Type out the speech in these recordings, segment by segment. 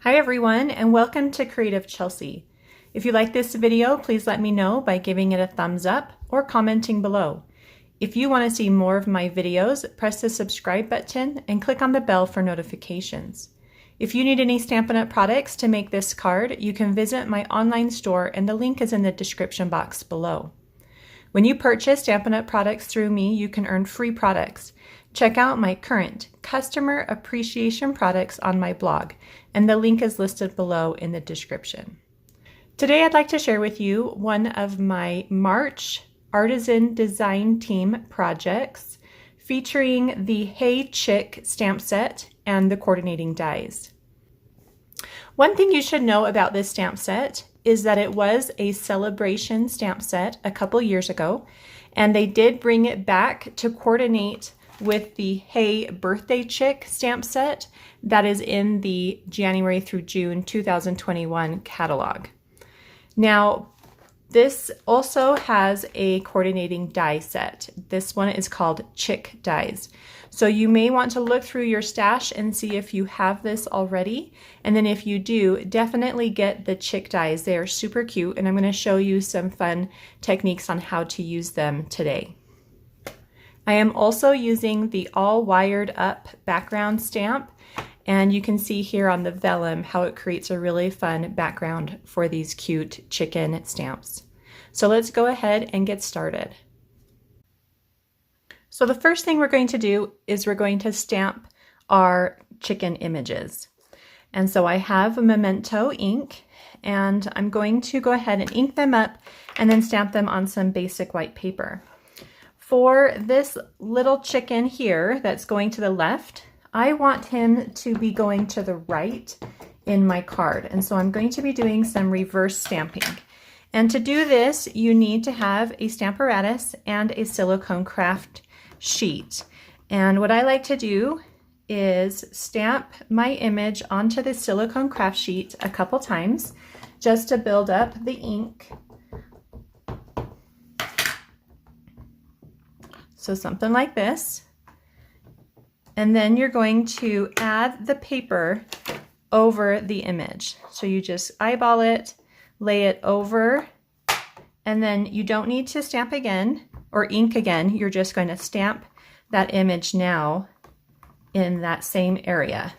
Hi everyone, and welcome to Creative Chelsea. If you like this video, please let me know by giving it a thumbs up or commenting below. If you want to see more of my videos, press the subscribe button and click on the bell for notifications. If you need any Stampin' Up! Products to make this card, you can visit my online store and the link is in the description box below. When you purchase Stampin' Up! Products through me, you can earn free products. Check out my current customer appreciation products on my blog, and the link is listed below in the description. Today I'd like to share with you one of my March Artisan Design Team projects featuring the Hey Chick stamp set and the coordinating dies. One thing you should know about this stamp set is that it was a Sale-a-bration stamp set a couple years ago, and they did bring it back to coordinate with the Hey Birthday Chick stamp set that is in the January through June 2021 catalog. Now, this also has a coordinating die set. This one is called Chick Dies. So you may want to look through your stash and see if you have this already. And then if you do, definitely get the Chick Dies. They are super cute, and I'm going to show you some fun techniques on how to use them today. I am also using the all wired up background stamp, and you can see here on the vellum how it creates a really fun background for these cute chicken stamps. So let's go ahead and get started. So the first thing we're going to do is we're going to stamp our chicken images. And so I have Memento ink, and I'm going to go ahead and ink them up and then stamp them on some basic white paper. For this little chicken here that's going to the left, I want him to be going to the right in my card. And so I'm going to be doing some reverse stamping. And to do this, you need to have a Stamparatus and a silicone craft sheet. And what I like to do is stamp my image onto the silicone craft sheet a couple times just to build up the ink. So something like this. And then you're going to add the paper over the image. So you just eyeball it, lay it over, and then you don't need to stamp again or ink again. You're just going to stamp that image now in that same area.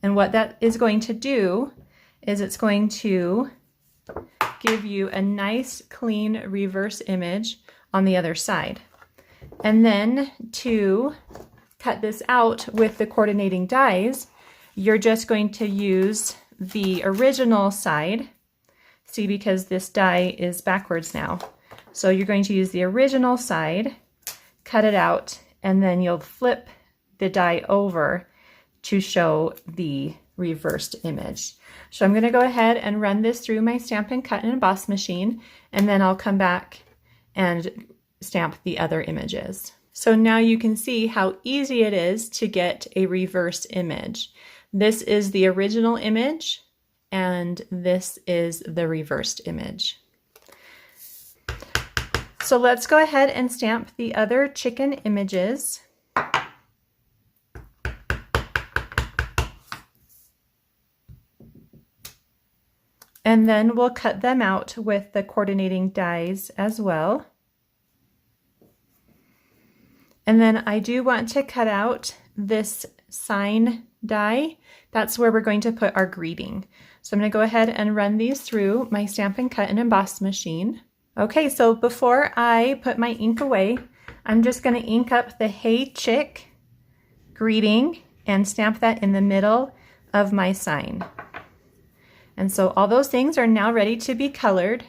And what that is going to do is it's going to give you a nice clean reverse image on the other side. And then to cut this out with the coordinating dies, you're just going to use the original side. See, because this die is backwards now. So you're going to use the original side, cut it out, and then you'll flip the die over to show the reversed image. So I'm going to go ahead and run this through my Stampin' Cut and Emboss machine, and then I'll come back and stamp the other images. So now you can see how easy it is to get a reverse image. This is the original image, and this is the reversed image. So let's go ahead and stamp the other chicken images. And then we'll cut them out with the coordinating dies as well. And then I do want to cut out this sign die. That's where we're going to put our greeting. So I'm going to go ahead and run these through my Stampin' Cut and Emboss machine. Okay, so before I put my ink away, I'm just going to ink up the Hey Chick greeting and stamp that in the middle of my sign. And so all those things are now ready to be colored.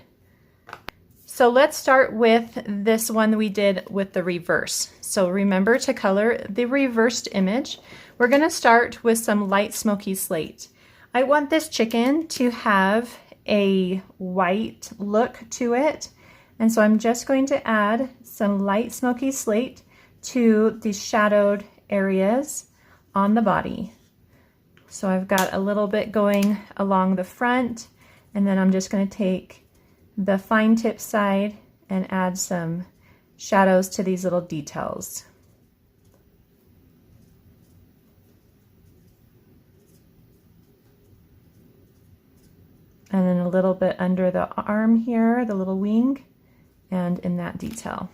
So let's start with this one we did with the reverse. So remember to color the reversed image. We're going to start with some light smoky slate. I want this chicken to have a white look to it. And so I'm just going to add some light smoky slate to the shadowed areas on the body. So I've got a little bit going along the front, and then I'm just going to take the fine tip side and add some shadows to these little details. and then a little bit under the arm here, the little wing, and in that detail.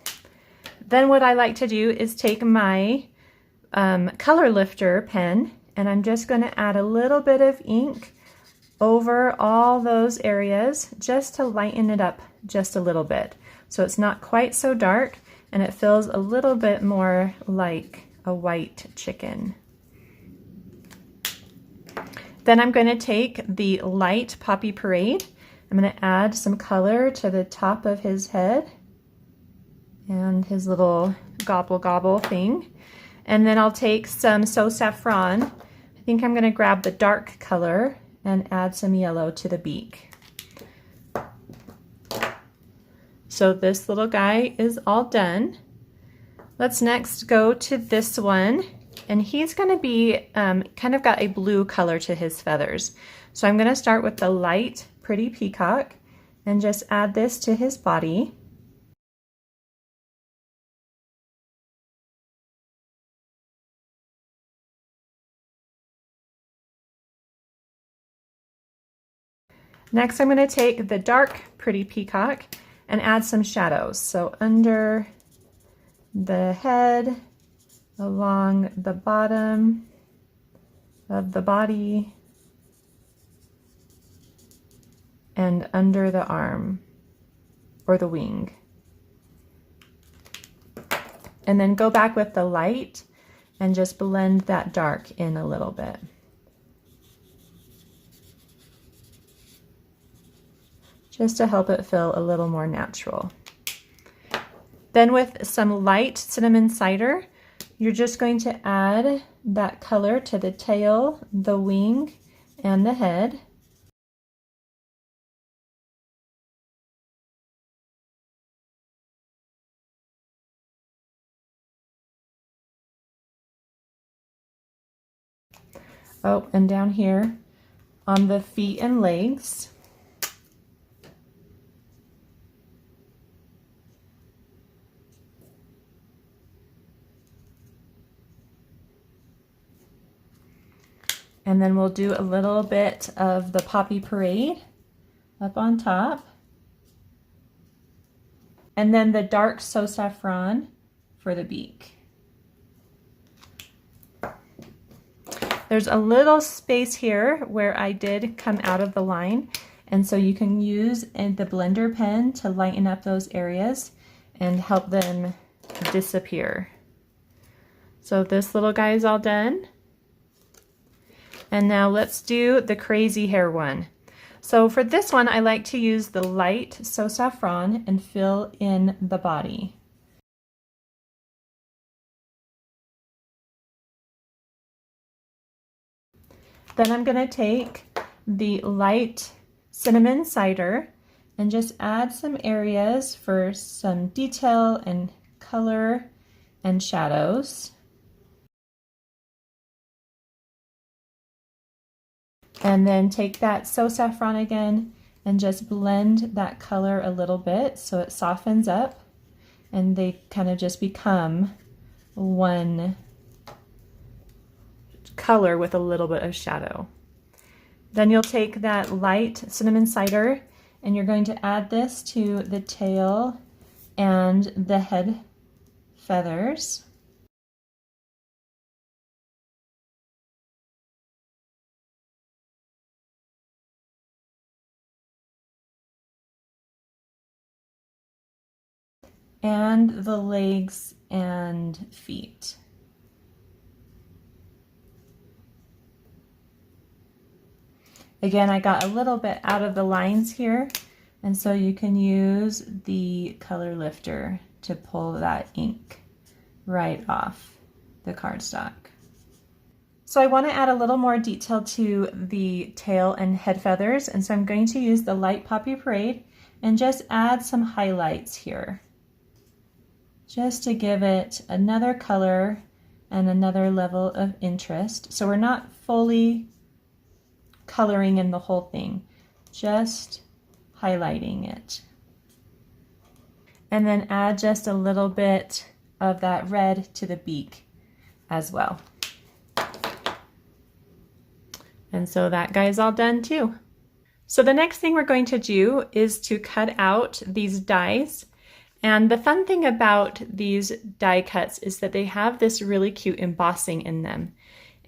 Then what I like to do is take my color lifter pen, and I'm just going to add a little bit of ink over all those areas just to lighten it up just a little bit. So it's not quite so dark and it feels a little bit more like a white chicken. Then I'm going to take the light Poppy Parade. I'm going to add some color to the top of his head and his little gobble gobble thing. And then I'll take some So Saffron. I think I'm going to grab the dark color and add some yellow to the beak. So this little guy is all done. Let's next go to this one. And he's going to be kind of got a blue color to his feathers. So I'm going to start with the light Pretty Peacock and just add this to his body. Next, I'm going to take the dark Pretty Peacock and add some shadows. So under the head, along the bottom of the body, and under the arm or the wing. And then go back with the light and just blend that dark in a little bit. Just to help it feel a little more natural. Then with some light cinnamon cider, you're just going to add that color to the tail, the wing, and the head. Oh, and down here on the feet and legs. And then we'll do a little bit of the Poppy Parade up on top. And then the dark So Saffron for the beak. There's a little space here where I did come out of the line. And so you can use the blender pen to lighten up those areas and help them disappear. So this little guy is all done. And now let's do the crazy hair one. So for this one, I like to use the light So Saffron and fill in the body. Then I'm going to take the light cinnamon cider and just add some areas for some detail and color and shadows. And then take that So Saffron again and just blend that color a little bit so it softens up and they kind of just become one color with a little bit of shadow. Then you'll take that light cinnamon cider and you're going to add this to the tail and the head feathers. And the legs and feet. Again, I got a little bit out of the lines here, and so you can use the color lifter to pull that ink right off the cardstock. So I want to add a little more detail to the tail and head feathers, and so I'm going to use the light Poppy Parade and just add some highlights here, just to give it another color and another level of interest. So we're not fully coloring in the whole thing, just highlighting it. And then add just a little bit of that red to the beak as well. And so that guy's all done too. So the next thing we're going to do is to cut out these dies. And the fun thing about these die cuts is that they have this really cute embossing in them.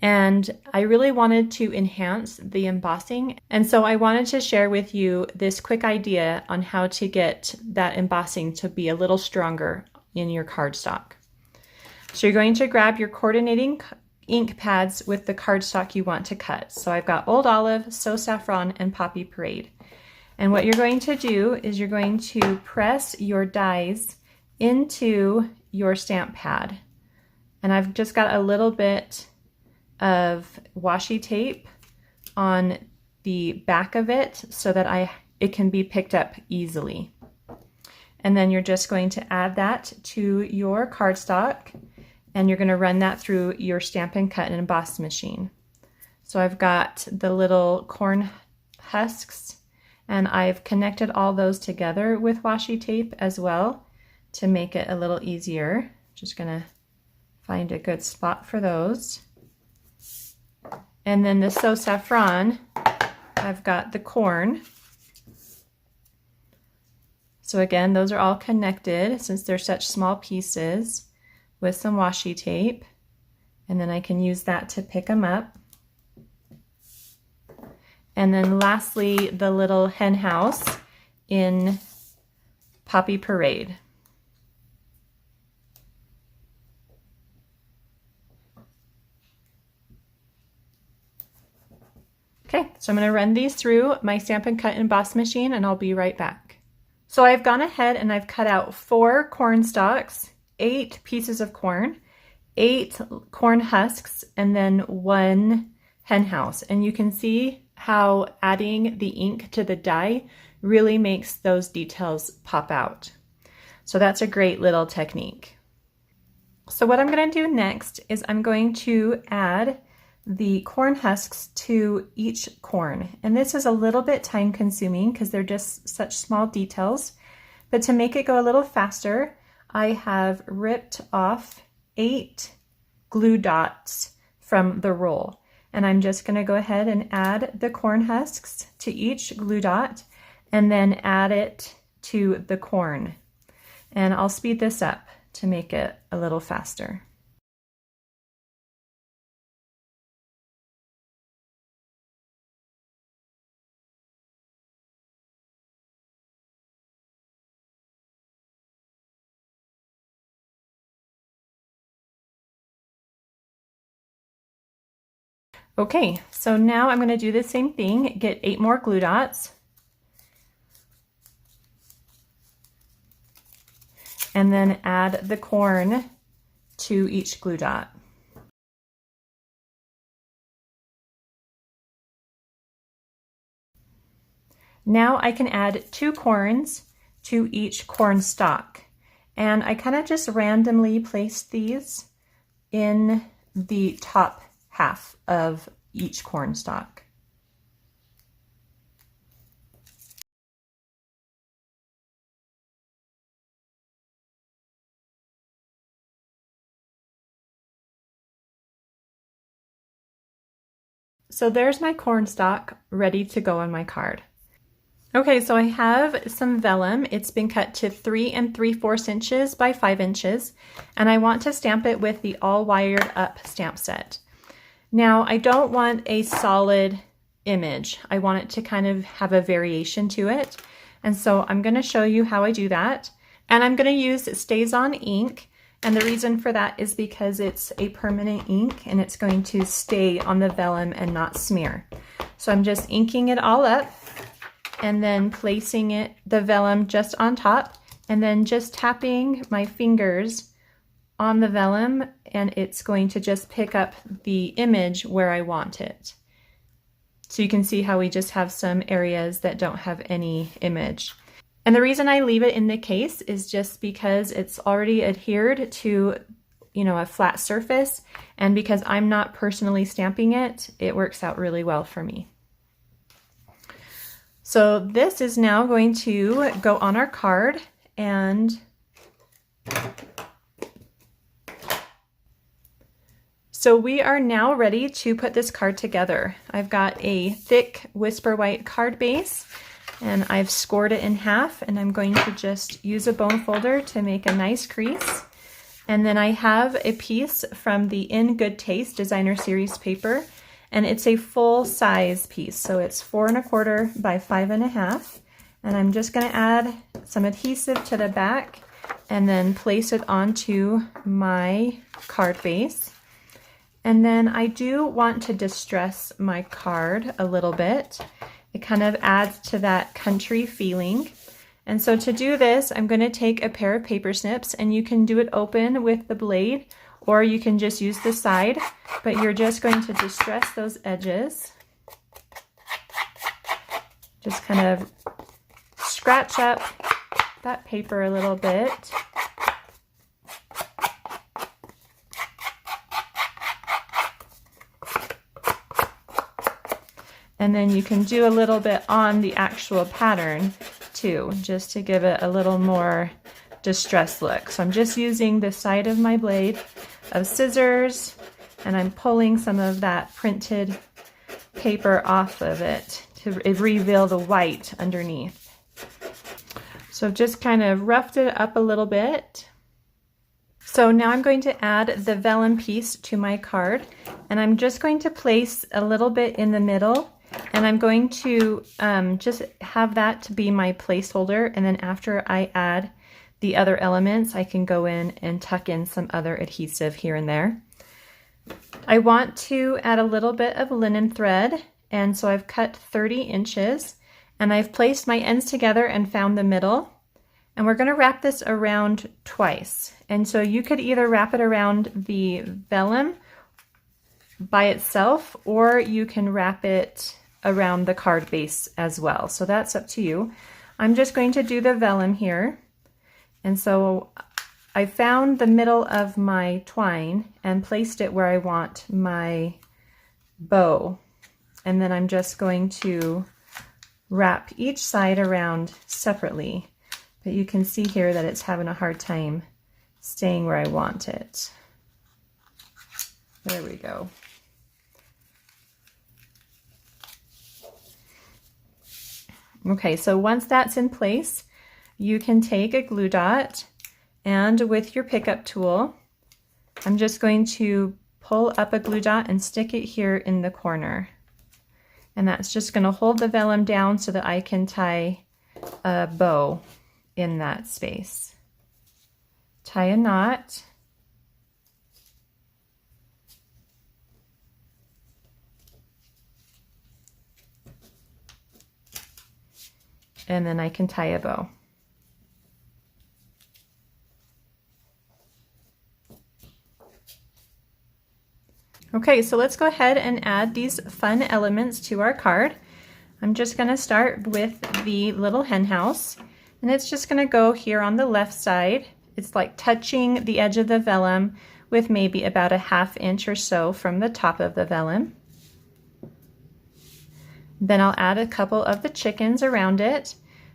And I really wanted to enhance the embossing. And so I wanted to share with you this quick idea on how to get that embossing to be a little stronger in your cardstock. So you're going to grab your coordinating ink pads with the cardstock you want to cut. So I've got Old Olive, So Saffron, and Poppy Parade. And what you're going to do is you're going to press your dies into your stamp pad. And I've just got a little bit of washi tape on the back of it so that it can be picked up easily. And then you're just going to add that to your cardstock, and you're going to run that through your Stampin' Cut and Emboss machine. So I've got the little corn husks, and I've connected all those together with washi tape as well to make it a little easier. Just going to find a good spot for those. And then the So Saffron, I've got the corn. So again, those are all connected since they're such small pieces with some washi tape. And then I can use that to pick them up. And then lastly, the little hen house in Poppy Parade. Okay, so I'm going to run these through my Stampin' Cut and Emboss machine, and I'll be right back. So I've gone ahead and I've cut out 4 corn stalks, 8 pieces of corn, 8 corn husks, and then 1 hen house. And you can see how adding the ink to the die really makes those details pop out. So that's a great little technique. So what I'm going to do next is I'm going to add the corn husks to each corn. And this is a little bit time consuming because they're just such small details. But to make it go a little faster, I have ripped off 8 glue dots from the roll. And I'm just going to go ahead and add the corn husks to each glue dot and then add it to the corn. And I'll speed this up to make it a little faster. Okay, so now I'm going to do the same thing, get 8 more glue dots. And then add the corn to each glue dot. Now I can add 2 corns to each corn stalk. And I kind of just randomly placed these in the top half of each corn stalk. So there's my corn stalk ready to go on my card. Okay, so I have some vellum. It's been cut to 3 3/4 inches by 5 inches, and I want to stamp it with the all wired up stamp set. Now, I don't want a solid image. I want it to kind of have a variation to it. And so I'm going to show you how I do that. And I'm going to use Stays On ink. And the reason for that is because it's a permanent ink and it's going to stay on the vellum and not smear. So I'm just inking it all up and then placing the vellum just on top, and then just tapping my fingers on the vellum, and it's going to just pick up the image where I want it. So you can see how we just have some areas that don't have any image. And the reason I leave it in the case is just because it's already adhered to, a flat surface, and because I'm not personally stamping it, it works out really well for me. So this is now going to go on our card, and so So we are now ready to put this card together. I've got a thick Whisper White card base, and I've scored it in half, and I'm going to just use a bone folder to make a nice crease. And then I have a piece from the In Good Taste Designer Series paper, and it's a full size piece. So it's 4 1/4 by 5 1/2. And I'm just gonna add some adhesive to the back and then place it onto my card base. And then I do want to distress my card a little bit. It kind of adds to that country feeling. And so to do this, I'm going to take a pair of paper snips, and you can do it open with the blade, or you can just use the side, but you're just going to distress those edges. Just kind of scratch up that paper a little bit. And then you can do a little bit on the actual pattern too, just to give it a little more distressed look. So I'm just using the side of my blade of scissors, and I'm pulling some of that printed paper off of it to reveal the white underneath. So I've just kind of roughed it up a little bit. So now I'm going to add the vellum piece to my card, and I'm just going to place a little bit in the middle. And I'm going to just have that to be my placeholder, and then after I add the other elements, I can go in and tuck in some other adhesive here and there. I want to add a little bit of linen thread, and so I've cut 30 inches, and I've placed my ends together and found the middle. And we're going to wrap this around twice. And so you could either wrap it around the vellum by itself, or you can wrap it around the card base as well. So that's up to you. I'm just going to do the vellum here. And so I found the middle of my twine and placed it where I want my bow. And then I'm just going to wrap each side around separately. But you can see here that it's having a hard time staying where I want it. There we go. Okay, so once that's in place, you can take a glue dot, and with your pickup tool, I'm just going to pull up a glue dot and stick it here in the corner. And that's just going to hold the vellum down so that I can tie a bow in that space. Tie a knot. And then I can tie a bow. Okay, so let's go ahead and add these fun elements to our card. I'm just going to start with the little hen house, and it's just going to go here on the left side. It's like touching the edge of the vellum with maybe about a 1/2 inch or so from the top of the vellum. Then I'll add a couple of the chickens around it.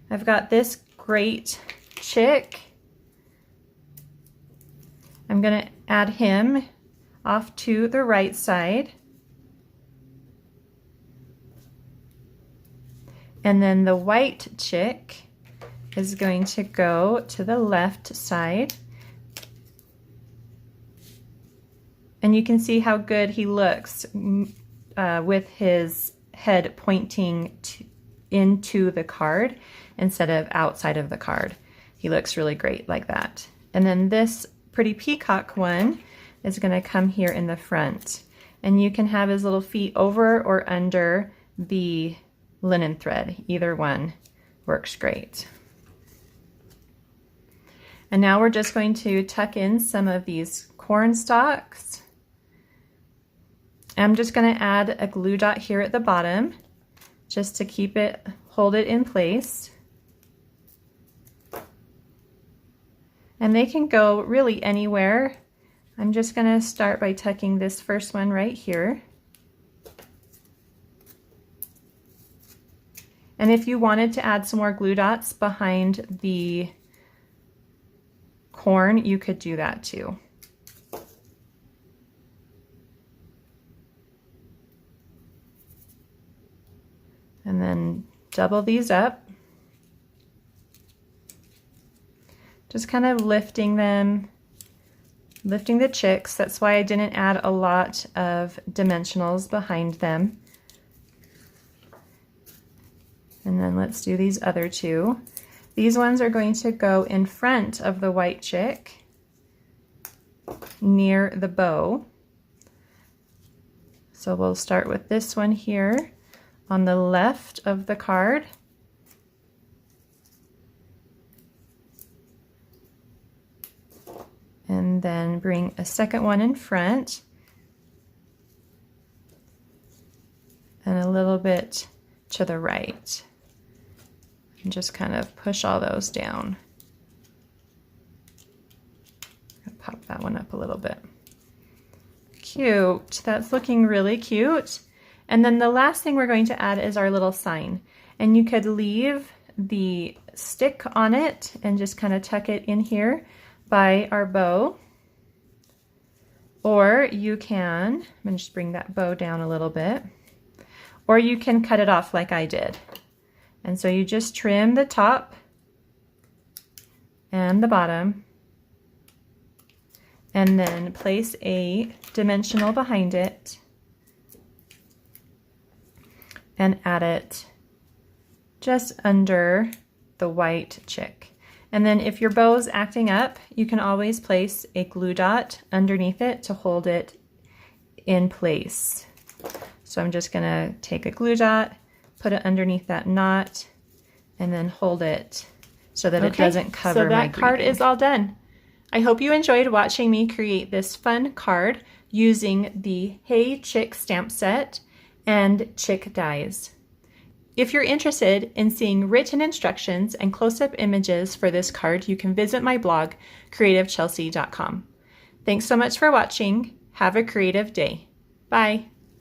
I've got this great chick. I'm going to add him off to the right side. And then the white chick is going to go to the left side. And you can see how good he looks with his head pointing into the card instead of outside of the card. He looks really great like that. And then this pretty peacock one is going to come here in the front. And you can have his little feet over or under the linen thread. Either one works great. And now we're just going to tuck in some of these corn stalks. I'm just going to add a glue dot here at the bottom just to keep it, hold it in place. And they can go really anywhere. I'm just going to start by tucking this first one right here. And if you wanted to add some more glue dots behind the corn, you could do that too. And then double these up. Just kind of lifting them, lifting the chicks. That's why I didn't add a lot of dimensionals behind them. And then let's do these other two. These ones are going to go in front of the white chick near the bow. So we'll start with this one here on the left of the card. And then bring a second one in front and a little bit to the right. And just kind of push all those down. I'll pop that one up a little bit. Cute. That's looking really cute. And then the last thing we're going to add is our little sign. And you could leave the stick on it and just kind of tuck it in here by our bow. Or you can, I'm going to just bring that bow down a little bit. Or you can cut it off like I did. And so you just trim the top and the bottom, and then place a dimensional behind it and add it just under the white chick. And then if your bow's acting up, you can always place a glue dot underneath it to hold it in place. So I'm just gonna take a glue dot, put it underneath that knot, and then hold it so that it doesn't cover my greeting. So that card is all done. I hope you enjoyed watching me create this fun card using the Hey Chick stamp set and chick dies. If you're interested in seeing written instructions and close-up images for this card, you can visit my blog, creativechelsea.com. Thanks so much for watching. Have a creative day. Bye.